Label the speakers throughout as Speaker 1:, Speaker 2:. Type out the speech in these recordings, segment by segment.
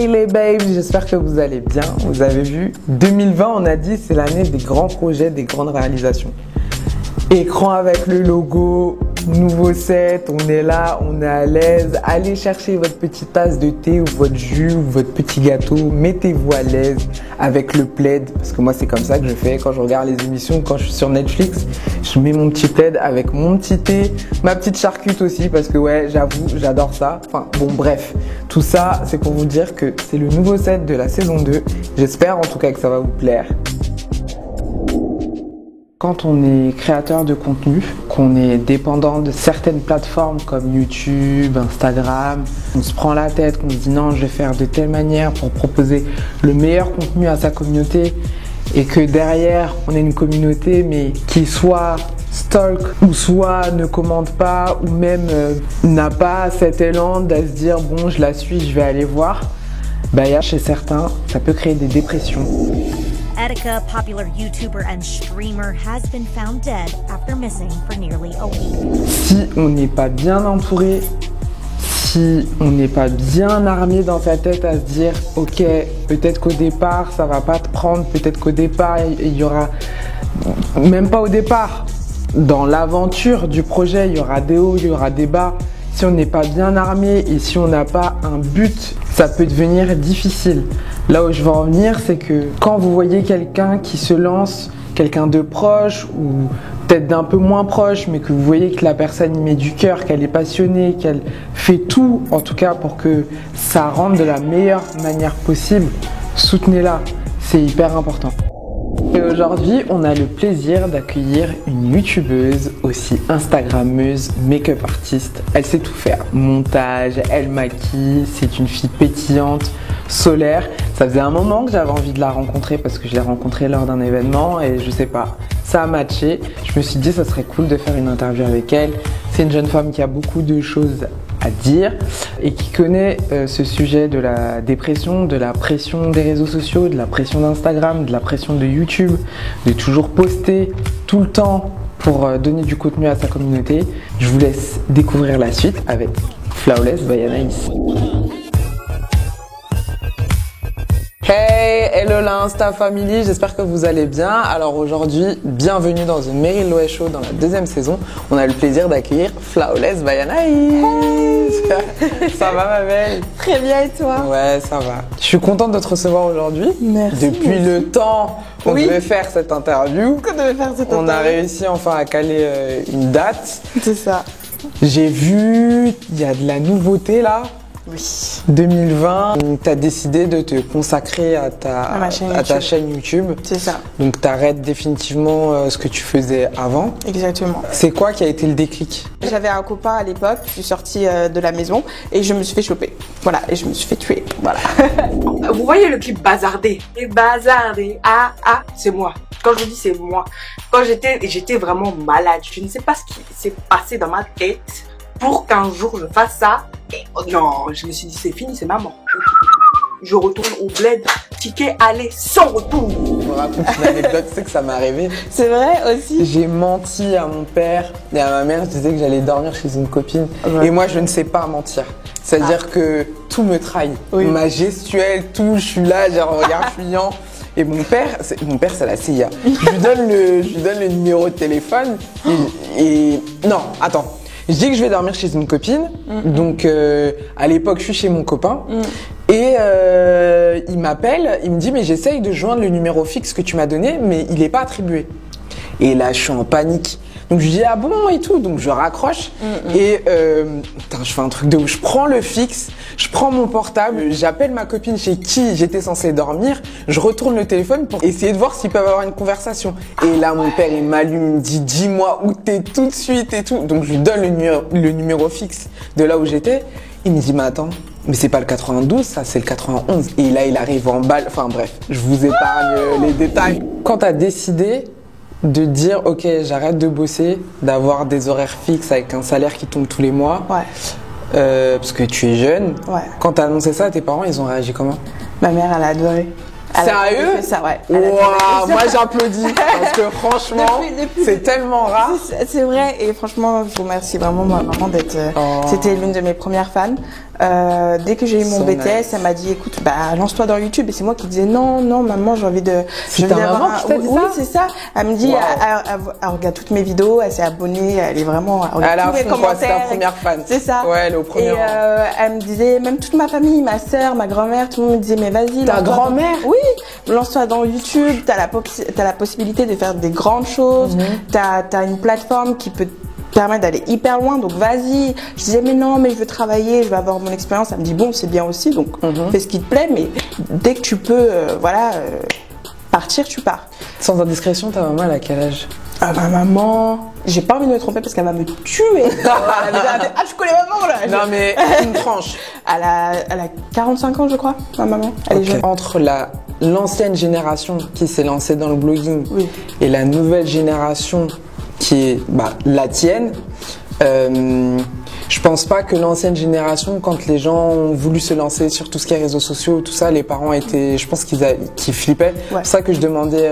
Speaker 1: Hey les babes, j'espère que vous allez bien. Vous avez vu, 2020, on a dit, c'est l'année des grands projets, des grandes réalisations. Écran avec le logo, nouveau set, on est là, on est à l'aise. Allez chercher votre petite tasse de thé ou votre jus ou votre petit gâteau. Mettez-vous à l'aise avec le plaid, parce que moi c'est comme ça que je fais quand je regarde les émissions, quand je suis sur Netflix. Je mets mon petit plaid avec mon petit thé, ma petite charcute aussi, parce que ouais, j'avoue, j'adore ça. Enfin bon, bref, tout ça c'est pour vous dire que c'est le nouveau set de la saison 2. J'espère en tout cas que ça va vous plaire. Quand on est créateur de contenu, qu'on est dépendant de certaines plateformes comme YouTube, Instagram, on se prend la tête, qu'on se dit non, je vais faire de telle manière pour proposer le meilleur contenu à sa communauté et que derrière, on ait une communauté mais qui soit stalk ou soit ne commente pas ou même n'a pas cet élan de se dire bon, je la suis, je vais aller voir. Bah, chez certains, ça peut créer des dépressions.
Speaker 2: Etika, popular YouTuber and streamer, has been found dead after missing for nearly a week.
Speaker 1: Si on n'est pas bien entouré, si on n'est pas bien armé dans sa tête à se dire ok, peut-être qu'au départ ça va pas te prendre, peut-être qu'au départ il y aura, même pas au départ, dans l'aventure du projet il y aura des hauts, il y aura des bas. Si on n'est pas bien armé et si on n'a pas un but, ça peut devenir difficile. Là où je veux en venir, c'est que quand vous voyez quelqu'un qui se lance, quelqu'un de proche ou peut-être d'un peu moins proche, mais que vous voyez que la personne y met du cœur, qu'elle est passionnée, qu'elle fait tout en tout cas pour que ça rentre de la meilleure manière possible, soutenez-la, c'est hyper important. Et aujourd'hui, on a le plaisir d'accueillir une youtubeuse, aussi instagrammeuse, make-up artiste. Elle sait tout faire, montage, elle maquille, c'est une fille pétillante, solaire. Ça faisait un moment que j'avais envie de la rencontrer parce que je l'ai rencontrée lors d'un événement et je sais pas, ça a matché. Je me suis dit ça serait cool de faire une interview avec elle. C'est une jeune femme qui a beaucoup de choses à dire et qui connaît ce sujet de la dépression, de la pression des réseaux sociaux, de la pression d'Instagram, de la pression de YouTube, de toujours poster tout le temps pour donner du contenu à sa communauté. Je vous laisse découvrir la suite avec Flawless by Anaïs. Hey, hello la Insta Family, j'espère que vous allez bien. Alors aujourd'hui, bienvenue dans The Meryl Loé Show dans la deuxième saison. On a le plaisir d'accueillir Flawless by Anaïs. Hey. Ça va ma belle?
Speaker 3: Très bien et toi?
Speaker 1: Ouais, ça va. Je suis contente de te recevoir aujourd'hui.
Speaker 3: Merci.
Speaker 1: Depuis le temps qu'on devait faire cette interview. On a réussi enfin à caler une date.
Speaker 3: C'est ça.
Speaker 1: J'ai vu, il y a de la nouveauté là.
Speaker 3: Oui.
Speaker 1: 2020, tu as décidé de te consacrer à ta chaîne YouTube.
Speaker 3: C'est ça.
Speaker 1: Donc tu arrêtes définitivement ce que tu faisais avant.
Speaker 3: Exactement.
Speaker 1: C'est quoi qui a été le déclic?
Speaker 3: J'avais un copain à l'époque, je suis sortie de la maison et je me suis fait choper. Voilà, et je me suis fait tuer. Voilà.
Speaker 4: Vous voyez le clip Bazardé? Et Bazardé, c'est moi. Quand je vous dis c'est moi. Quand j'étais vraiment malade. Je ne sais pas ce qui s'est passé dans ma tête pour qu'un jour je fasse ça. Et non, je me suis dit c'est fini, c'est ma mort. Je retourne au bled, ticket aller sans retour.
Speaker 1: Je me raconte une anecdote, tu sais que ça m'est arrivé.
Speaker 3: C'est vrai aussi.
Speaker 1: J'ai menti à mon père et à ma mère, je disais que j'allais dormir chez une copine. Ouais. Et moi je ne sais pas mentir. C'est-à-dire que tout me trahit. Oui. Ma gestuelle, tout, je suis là, j'ai un regard fuyant. Et mon père, c'est la CIA. Je lui donne le numéro de téléphone et non, attends. Je dis que je vais dormir chez une copine, donc à l'époque je suis chez mon copain et il m'appelle, il me dit mais j'essaye de joindre le numéro fixe que tu m'as donné mais il n'est pas attribué. Et là je suis en panique, donc je lui dis ah bon et tout, donc je raccroche et putain, je fais un truc de ouf, je prends le fixe, je prends mon portable, j'appelle ma copine chez qui j'étais censée dormir, je retourne le téléphone pour essayer de voir s'ils peuvent avoir une conversation. Et là mon père il m'allume, il me dit dis-moi où t'es tout de suite et tout, donc je lui donne le numéro fixe de là où j'étais. Il me dit mais attends, mais c'est pas le 92 ça, c'est le 91. Et là il arrive en balle, enfin bref, je vous épargne les détails. Quand t'as décidé de dire ok j'arrête de bosser, d'avoir des horaires fixes avec un salaire qui tombe tous les mois, parce que tu es jeune, quand t'as annoncé ça à tes parents, ils ont réagi comment?
Speaker 3: Ma mère elle a adoré.
Speaker 1: Sérieux?
Speaker 3: Ça, ouais.
Speaker 1: Wow, moi j'applaudis parce que franchement c'est tellement rare.
Speaker 3: C'est vrai et franchement je vous remercie vraiment ma maman d'être. C'était l'une de mes premières fans. Dès que j'ai eu mon
Speaker 1: So
Speaker 3: BTS,
Speaker 1: nice.
Speaker 3: elle m'a dit écoute, bah lance-toi dans YouTube. Et c'est moi qui disais non, maman, j'ai envie de.
Speaker 1: C'est ta maman qui t'a dit
Speaker 3: oui,
Speaker 1: ça?
Speaker 3: c'est ça. Elle me dit,
Speaker 1: Wow.
Speaker 3: elle regarde toutes mes vidéos, elle s'est abonnée, elle est vraiment. Elle regarde
Speaker 1: Elle a
Speaker 3: tous mes
Speaker 1: fond, quoi, c'est
Speaker 3: commentaires.
Speaker 1: ta première fan.
Speaker 3: C'est ça.
Speaker 1: Ouais, elle est au premier
Speaker 3: Et
Speaker 1: rang.
Speaker 3: elle me disait, même toute ma famille, ma sœur, ma grand-mère, tout le monde me disait mais vas-y.
Speaker 1: Ta
Speaker 3: lance-toi dans-
Speaker 1: grand-mère?
Speaker 3: Oui, lance-toi dans YouTube. T'as la possibilité de faire des grandes choses. T'as une plateforme qui peut te permettre d'aller hyper loin, donc vas-y. Je disais mais non, mais je veux travailler, je veux avoir mon expérience. Elle me dit bon, c'est bien aussi, donc fais ce qui te plaît, mais dès que tu peux, partir, tu pars.
Speaker 1: Sans indiscrétion, ta maman, elle a quel âge?
Speaker 3: Ah ma maman, j'ai pas envie de me tromper parce qu'elle va me tuer. Ah je connais maman là.
Speaker 1: Non, mais une tranche.
Speaker 3: Elle a 45 ans je crois, ma maman. Elle est
Speaker 1: Ok.
Speaker 3: jeune.
Speaker 1: Entre l'ancienne génération qui s'est lancée dans le blogging
Speaker 3: Oui.
Speaker 1: et la nouvelle génération qui est la tienne, je pense pas que l'ancienne génération, quand les gens ont voulu se lancer sur tout ce qui est réseaux sociaux, tout ça, les parents étaient, je pense qu'ils flippaient.
Speaker 3: Ouais.
Speaker 1: C'est pour ça que je demandais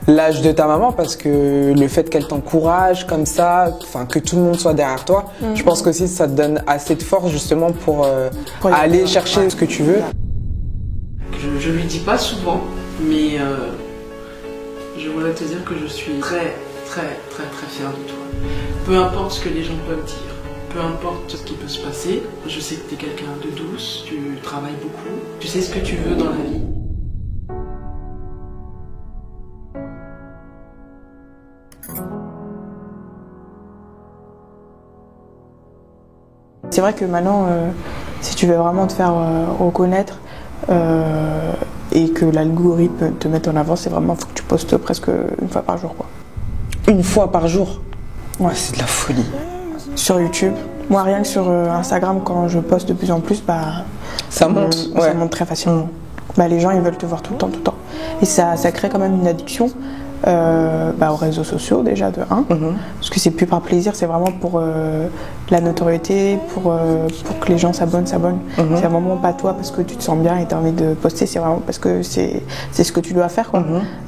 Speaker 1: l'âge de ta maman, parce que le fait qu'elle t'encourage comme ça, enfin que tout le monde soit derrière toi, je pense qu'aussi ça te donne assez de force justement pour
Speaker 3: Pour y
Speaker 1: aller
Speaker 3: aller,
Speaker 1: chercher
Speaker 3: ouais.
Speaker 1: ce que tu veux.
Speaker 5: Je lui dis pas souvent, mais je voudrais te dire que je suis très fière de toi. Peu importe ce que les gens peuvent dire, peu importe ce qui peut se passer, je sais que tu es quelqu'un de douce, tu travailles beaucoup, tu sais ce que tu veux dans la vie.
Speaker 3: C'est vrai que maintenant, si tu veux vraiment te faire reconnaître et que l'algorithme te mette en avant, c'est vraiment faut que tu postes presque une fois par jour, quoi.
Speaker 1: Une fois par jour.
Speaker 3: Ouais.
Speaker 1: C'est de la folie.
Speaker 3: Sur YouTube, moi rien que sur Instagram, quand je poste de plus en plus,
Speaker 1: Ça monte.
Speaker 3: ça monte très facilement. Les gens ils veulent te voir tout le temps. Et ça crée quand même une addiction aux réseaux sociaux déjà de 1. Parce que c'est plus par plaisir, c'est vraiment pour la notoriété, pour que les gens s'abonnent. C'est vraiment pas toi parce que tu te sens bien et tu as envie de poster, c'est vraiment parce que c'est ce que tu dois faire, quoi.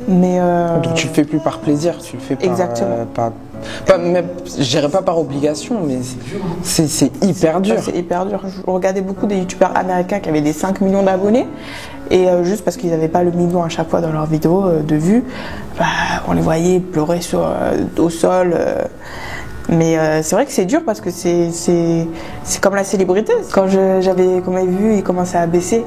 Speaker 3: Mais
Speaker 1: Donc tu le fais plus par plaisir, tu le fais par...
Speaker 3: Exactement.
Speaker 1: Je dirais pas par obligation, mais c'est hyper dur.
Speaker 3: c'est hyper dur. Je regardais beaucoup des youtubeurs américains qui avaient des 5 millions d'abonnés et juste parce qu'ils n'avaient pas le million à chaque fois dans leurs vidéos de vues, on les voyait pleurer au sol. Mais c'est vrai que c'est dur parce que c'est comme la célébrité. Quand j'avais vu, il commençait à baisser.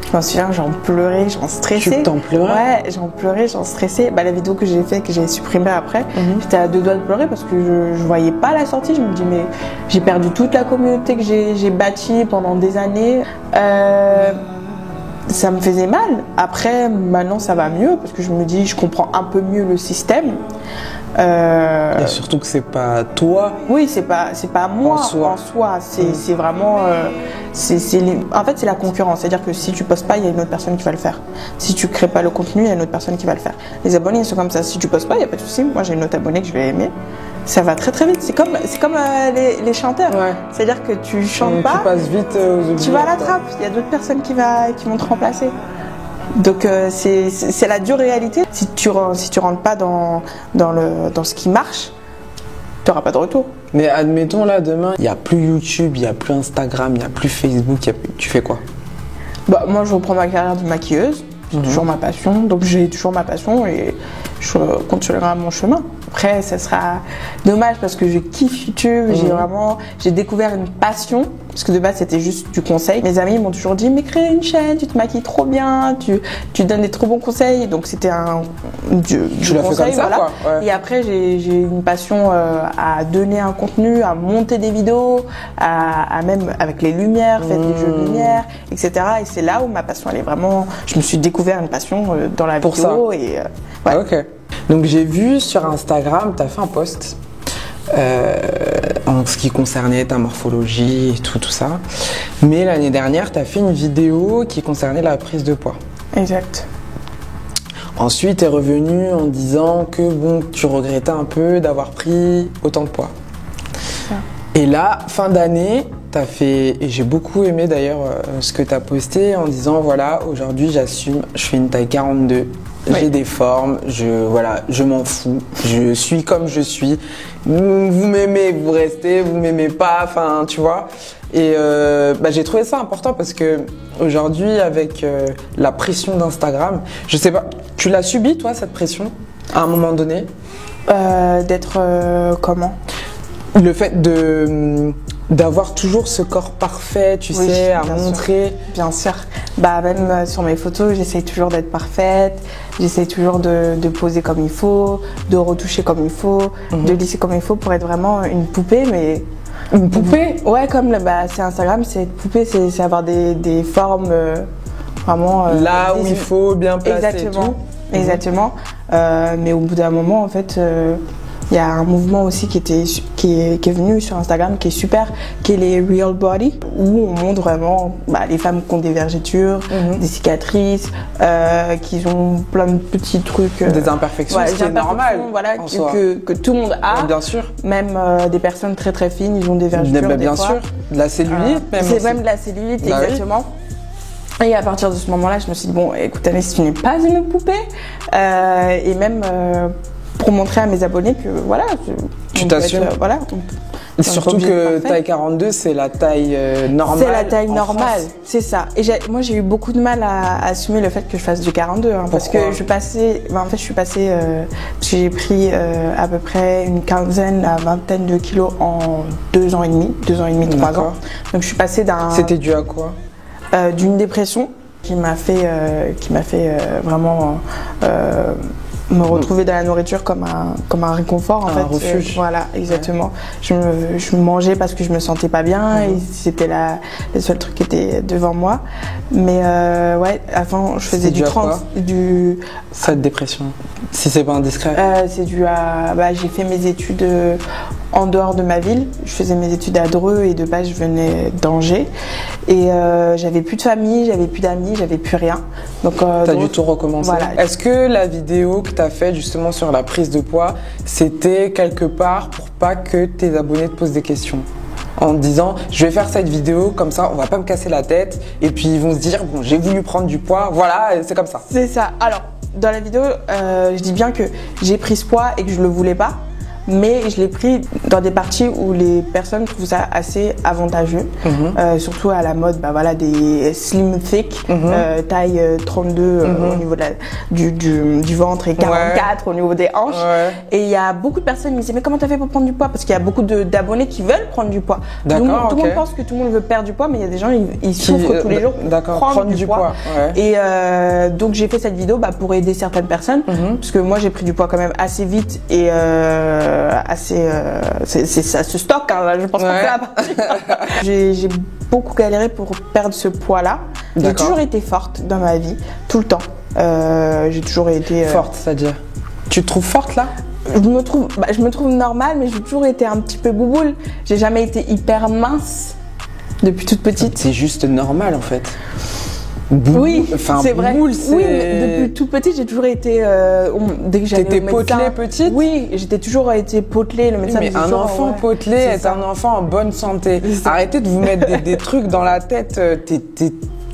Speaker 3: Je m'en souviens, j'en pleurais, j'en stressais.
Speaker 1: Tu t'en pleurais?
Speaker 3: Ouais, j'en pleurais, j'en stressais. La vidéo que j'ai faite, que j'ai supprimée après, j'étais à 2 doigts de pleurer parce que je voyais pas la sortie. Je me dis mais j'ai perdu toute la communauté que j'ai bâtie pendant des années. Ça me faisait mal. Après, maintenant ça va mieux parce que je me dis je comprends un peu mieux le système.
Speaker 1: Et surtout que c'est pas toi.
Speaker 3: Oui, c'est pas moi
Speaker 1: En soi.
Speaker 3: c'est vraiment en fait c'est la concurrence, c'est-à-dire que si tu postes pas, il y a une autre personne qui va le faire. Si tu crées pas le contenu, il y a une autre personne qui va le faire. Les abonnés ils sont comme ça, si tu postes pas, il y a pas de souci. Moi j'ai une autre abonnée que je vais aimer. Ça va très très vite, c'est comme les chanteurs.
Speaker 1: Ouais.
Speaker 3: C'est-à-dire que tu chantes
Speaker 1: Tu
Speaker 3: pas,
Speaker 1: passes vite aux oubliettes.
Speaker 3: tu vas à la trappe, il y a d'autres personnes qui vont te remplacer. Donc c'est la dure réalité. Si tu rentres pas dans ce qui marche, tu n'auras pas de retour.
Speaker 1: Mais admettons là, demain, il n'y a plus YouTube, il n'y a plus Instagram, il n'y a plus Facebook, tu fais quoi?
Speaker 3: Moi je reprends ma carrière de maquilleuse, c'est toujours ma passion, donc j'ai toujours ma passion et je continuerai mon chemin. Après, ça sera dommage parce que je kiffe YouTube, j'ai découvert une passion, parce que de base c'était juste du conseil. Mes amis m'ont toujours dit mais crée une chaîne, tu te maquilles trop bien, tu donnes des trop bons conseils, donc c'était du
Speaker 1: l'as fait comme ça,
Speaker 3: voilà.
Speaker 1: quoi. Ouais.
Speaker 3: Et après j'ai une passion à donner un contenu, à monter des vidéos, à même avec les lumières, faire des jeux de lumière, etc. Et c'est là où ma passion elle est vraiment, je me suis découvert une passion dans la
Speaker 1: Pour
Speaker 3: vidéo
Speaker 1: ça.
Speaker 3: et
Speaker 1: Ah, ok. Donc j'ai vu sur Instagram, tu as fait un post en ce qui concernait ta morphologie et tout ça. Mais l'année dernière, tu as fait une vidéo qui concernait la prise de poids.
Speaker 3: exact.
Speaker 1: Ensuite, tu es revenu en disant que tu regrettais un peu d'avoir pris autant de poids.
Speaker 3: Ça.
Speaker 1: Et là, fin d'année, tu as fait, et j'ai beaucoup aimé d'ailleurs ce que tu as posté en disant voilà, aujourd'hui j'assume, je fais une taille 42 j'ai des formes, je m'en fous, je suis comme je suis. Vous m'aimez, vous restez, vous m'aimez pas, enfin, tu vois. Et j'ai trouvé ça important parce que aujourd'hui, avec la pression d'Instagram, je sais pas, tu l'as subi toi cette pression à un moment donné?
Speaker 3: D'être comment?
Speaker 1: Le fait d'avoir toujours ce corps parfait, tu sais, à montrer.
Speaker 3: Bien sûr. Bah même sur mes photos, j'essaie toujours d'être parfaite. J'essaie toujours de poser comme il faut, de retoucher comme il faut, de lisser comme il faut pour être vraiment une poupée. Mais
Speaker 1: une poupée?
Speaker 3: Ouais, comme c'est Instagram, c'est poupée, c'est avoir des formes vraiment
Speaker 1: là où il faut, bien placées.
Speaker 3: Exactement. Et tout. Exactement. Mais au bout d'un moment, en fait. Il y a un mouvement aussi qui est venu sur Instagram qui est super, qui est les Real Body, où on montre vraiment les femmes qui ont des vergetures, des cicatrices, qui ont plein de petits trucs.
Speaker 1: Des imperfections, c'est normal.
Speaker 3: Voilà, que tout le monde a.
Speaker 1: Bien sûr.
Speaker 3: Même des personnes très très fines, ils ont des vergetures.
Speaker 1: Bien sûr. De la cellulite même.
Speaker 3: C'est même de la cellulite, exactement. Oui. Et à partir de ce moment-là, je me suis dit, bon, écoute Anaïs, tu n'es pas une poupée. Et même pour montrer à mes abonnés que voilà,
Speaker 1: tu t'assumes.
Speaker 3: Voilà.
Speaker 1: Surtout que taille 42, c'est la taille normale.
Speaker 3: C'est la taille normale, c'est ça. Et moi, j'ai eu beaucoup de mal à assumer le fait que je fasse du 42, parce que je suis passée, parce que j'ai pris à peu près une quinzaine à vingtaine de kilos en 2 ans et demi, 3 ans. Donc je suis passée d'un.
Speaker 1: C'était dû à quoi?
Speaker 3: D'une dépression qui m'a fait vraiment me retrouver dans la nourriture comme un réconfort, en fait.
Speaker 1: Un refuge.
Speaker 3: Voilà, exactement. Ouais. Je mangeais parce que je me sentais pas bien et c'était le seul truc qui était devant moi. Mais ouais, avant je faisais
Speaker 1: Cette dépression, si c'est pas indiscret.
Speaker 3: C'est dû à j'ai fait mes études en dehors de ma ville. Je faisais mes études à Dreux et de base je venais d'Angers. Et j'avais plus de famille, j'avais plus d'amis, j'avais plus rien. Donc
Speaker 1: t'as dû tout recommencer.
Speaker 3: Voilà.
Speaker 1: Est-ce que la vidéo que t'as faite justement sur la prise de poids, c'était quelque part pour pas que tes abonnés te posent des questions? En disant, je vais faire cette vidéo comme ça, on va pas me casser la tête. Et puis ils vont se dire, bon, j'ai voulu prendre du poids, voilà, c'est comme ça.
Speaker 3: C'est ça. Alors, dans la vidéo, je dis bien que j'ai pris ce poids et que je le voulais pas. Mais je l'ai pris dans des parties où les personnes trouvent ça assez avantageux, surtout à la mode, des slim thick, taille 32 au niveau du ventre et 44 au niveau des hanches. Ouais. Et il y a beaucoup de personnes qui me disent mais comment t'as fait pour prendre du poids? Parce qu'il y a beaucoup d'abonnés qui veulent prendre du poids. Tout le monde pense que tout le monde veut perdre du poids, mais il y a des gens ils souffrent tous les jours pour prendre du poids. Ouais. Et donc j'ai fait cette vidéo pour aider certaines personnes, parce que moi j'ai pris du poids quand même assez vite et ça se stocke, là, je pense pas j'ai beaucoup galéré pour perdre ce poids-là. J'ai toujours été forte dans ma vie, tout le temps. J'ai toujours été
Speaker 1: forte, c'est-à-dire tu te trouves forte là?
Speaker 3: Je me trouve normale, mais j'ai toujours été un petit peu bouboule. J'ai jamais été hyper mince depuis toute petite.
Speaker 1: C'est juste normal en fait.
Speaker 3: Oui, c'est vrai. Oui, mais depuis toute petite, j'ai toujours été. Dès que j'allais
Speaker 1: T'étais potelée petite?
Speaker 3: Oui, j'étais toujours été potelée. Le médecin
Speaker 1: mais un enfant potelé est un enfant en bonne santé. Arrêtez de vous mettre des trucs dans la tête.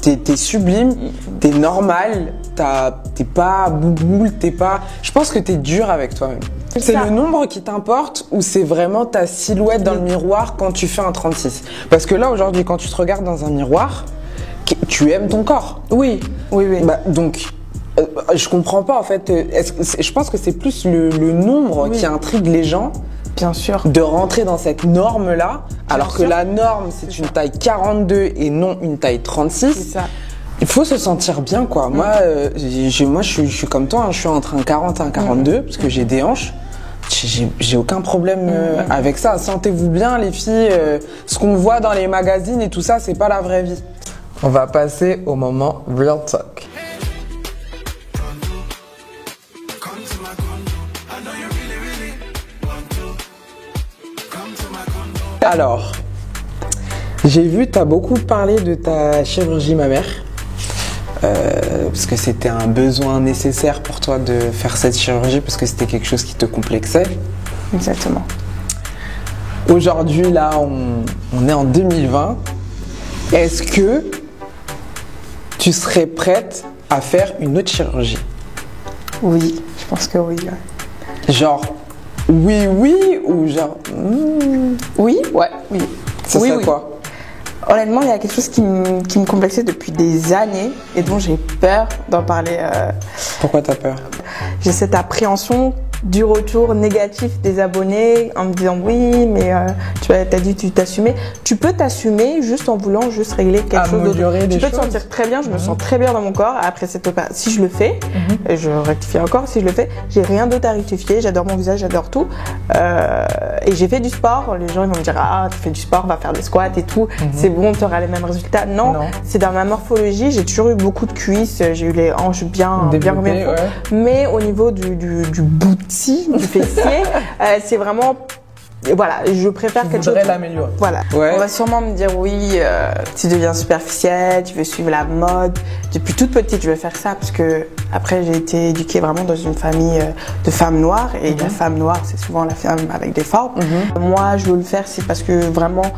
Speaker 1: T'es sublime, t'es normal, t'es pas bouboule, t'es pas. Je pense que t'es dur avec toi-même. C'est le nombre qui t'importe ou c'est vraiment ta silhouette dans le miroir quand tu fais un 36? Parce que là aujourd'hui, quand tu te regardes dans un miroir, tu aimes ton corps.
Speaker 3: Oui.
Speaker 1: Donc, je comprends pas en fait. Je pense que c'est plus le nombre qui intrigue les gens.
Speaker 3: Bien sûr.
Speaker 1: De rentrer dans cette norme-là, alors que la norme c'est une taille 42 et non une taille 36.
Speaker 3: C'est ça.
Speaker 1: Il faut se sentir bien, quoi. Moi, je suis comme toi, je suis entre un 40 et un 42 parce que j'ai des hanches. J'ai aucun problème avec ça. Sentez-vous bien, les filles. Ce qu'on voit dans les magazines et tout ça, c'est pas la vraie vie. On va passer au moment Real Talk. Alors, j'ai vu, tu as beaucoup parlé de ta chirurgie mammaire. Parce que c'était un besoin nécessaire pour toi de faire cette chirurgie, parce que c'était quelque chose qui te complexait.
Speaker 3: Exactement.
Speaker 1: Aujourd'hui, là, on est en 2020. Est-ce que tu serais prête à faire une autre chirurgie?
Speaker 3: Oui, je pense que oui. Ouais.
Speaker 1: Genre, oui, oui, ou genre,
Speaker 3: Oui, ouais, oui.
Speaker 1: ça
Speaker 3: oui,
Speaker 1: serait
Speaker 3: oui.
Speaker 1: quoi?
Speaker 3: Honnêtement, il y a quelque chose qui me complexait depuis des années et dont j'ai peur d'en parler.
Speaker 1: Pourquoi t'as peur?
Speaker 3: J'ai cette appréhension du retour négatif des abonnés en me disant oui, mais tu as dit tu t'assumais. Tu peux t'assumer juste en voulant juste régler quelque chose d'autre.
Speaker 1: Améliorer
Speaker 3: Tu
Speaker 1: des
Speaker 3: peux te
Speaker 1: choses.
Speaker 3: sentir très bien, je me sens très bien dans mon corps après cette opération. Si je le fais, et je rectifie encore, si je le fais, j'ai rien d'autre à rectifier, j'adore mon visage, j'adore tout. Et j'ai fait du sport, les gens ils vont me dire ah tu fais du sport, va faire des squats et tout, c'est bon, tu auras les mêmes résultats. Non, c'est dans ma morphologie, j'ai toujours eu beaucoup de cuisses, j'ai eu les hanches bien
Speaker 1: Développé,
Speaker 3: remis, mais au niveau du booty, du fessier, c'est vraiment voilà, je préfère quelque chose.
Speaker 1: L'améliorer.
Speaker 3: Voilà.
Speaker 1: Ouais.
Speaker 3: On va sûrement me dire oui, tu deviens superficielle, tu veux suivre la mode. Depuis toute petite, je veux faire ça parce que après j'ai été éduquée vraiment dans une famille de femmes noires et la femme noire c'est souvent la femme avec des formes. Moi, je veux le faire, c'est parce que vraiment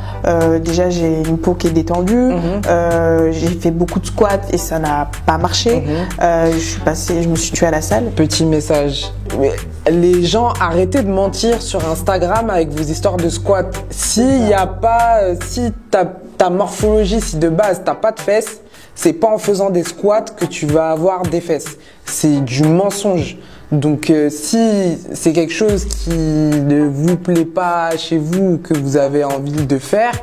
Speaker 3: déjà j'ai une peau qui est détendue. J'ai fait beaucoup de squats et ça n'a pas marché. Je me suis tuée à la salle.
Speaker 1: Petit message. Mais les gens, arrêtez de mentir sur Instagram avec vos histoires de squat. S'il y a pas, si ta morphologie, si de base t'as pas de fesses, c'est pas en faisant des squats que tu vas avoir des fesses. C'est du mensonge. Donc si c'est quelque chose qui ne vous plaît pas chez vous, que vous avez envie de faire,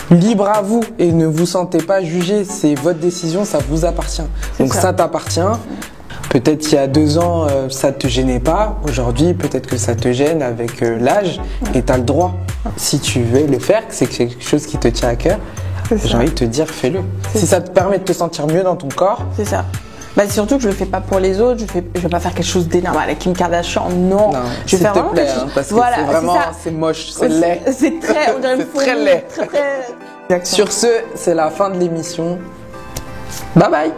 Speaker 1: libre à vous et ne vous sentez pas jugé. C'est votre décision, ça vous appartient. Donc ça t'appartient. Peut-être il y a 2 ans, ça te gênait pas. Aujourd'hui, peut-être que ça te gêne avec l'âge et tu as le droit. Si tu veux le faire, que c'est quelque chose qui te tient à cœur, j'ai envie de te dire, fais-le. Si ça te permet de te sentir mieux dans ton corps.
Speaker 3: C'est ça. Bah, surtout que je le fais pas pour les autres, je vais pas faire quelque chose d'énorme avec Kim Kardashian, non. Je vais faire vraiment quelque chose.
Speaker 1: Parce que
Speaker 3: voilà,
Speaker 1: c'est vraiment, c'est moche, c'est laid.
Speaker 3: C'est très, on dirait une
Speaker 1: c'est très
Speaker 3: fourmi,
Speaker 1: laid.
Speaker 3: très.
Speaker 1: Sur ce, c'est la fin de l'émission. Bye bye.